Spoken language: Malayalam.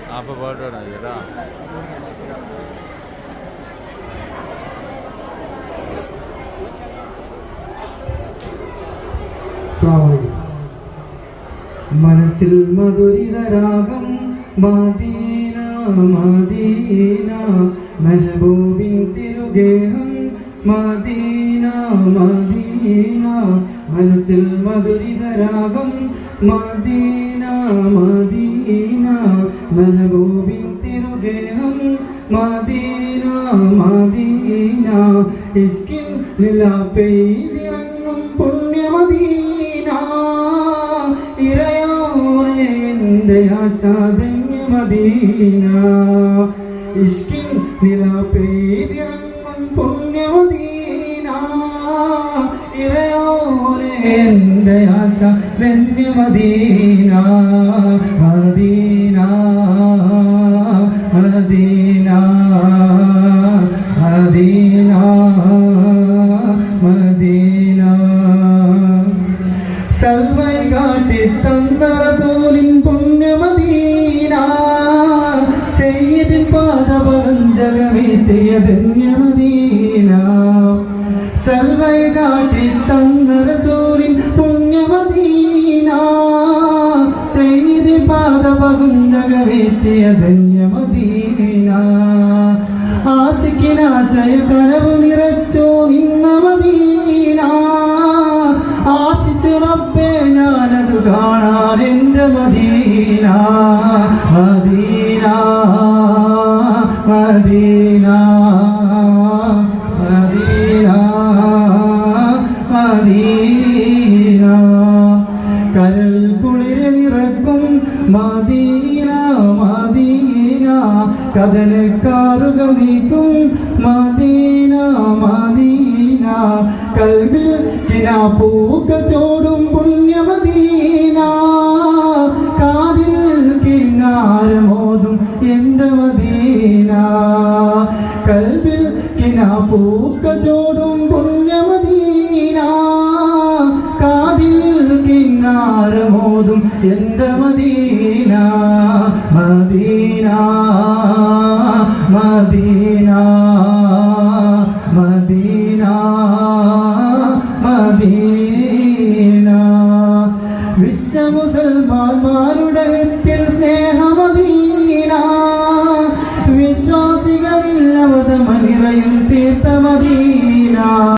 ഹാപ്പി ബർത്ത്ഡേ ചേട്ടാ. മനസ്സിൽ മധുരിതരാഗം മദീന മദീന മെഹബൂബിൻ തിരുഗേഹം മദീന മദീന മനസ്സിൽ മധുരിതരാഗം മദീന മദീന മെഹബൂബിൻ തിരുഗേഹം മദീന മദീന ഇഷ്കിൻ നില പെയ്തിറങ്ങും പുണ്യമദീന ഇറയോനെ എൻ്റെ ആശാധന്യ മദീന ഇഷ്കിൻ നില പെയ്തിറങ്ങും പുണ്യമദീന ഇറയോനെ എൻ്റെ ആശാധന്യ Madina Medina Medina Medina Madina സൽവൈ കാട്ടി തന്ന റസൂലിൻ പുണ്യമദീന സയ്യിദിൻ പാദപങ്കജകമേറ്റിയ ധന്യമദീന സൽവൈ കാട്ടി തന്ന റസൂലിൻ പുണ്യമദീന സയ്യിദിൻ പാദപങ്കജകമേറ്റിയ ധന്യമദീന ആശിക്കിനാശയ കനവ് നിറച്ചോ നിന്ന മദീന ആശിച്ചു റബ്ബേ ഞാനത് കാണാൻ എൻ്റെ Medina Medina Medina Medina Medina കരൾ കുളിര് നിറക്കും മദീന മദീന കഥനക്കാറുകൾ നീക്കും മദീന മദീന കൽവിൽ കിനാപ്പൂക്ക ചോടും പുണ്യമദീന കാതിൽ കിന്നാരമോതും എൻ്റെ മദീന കൽവിൽ കിനാപ്പൂക്ക ചോടും പുണ്യമദീന കാതിൽ കിന്നാരമോതും എൻ്റെ Medina Medina Medina Medina Medina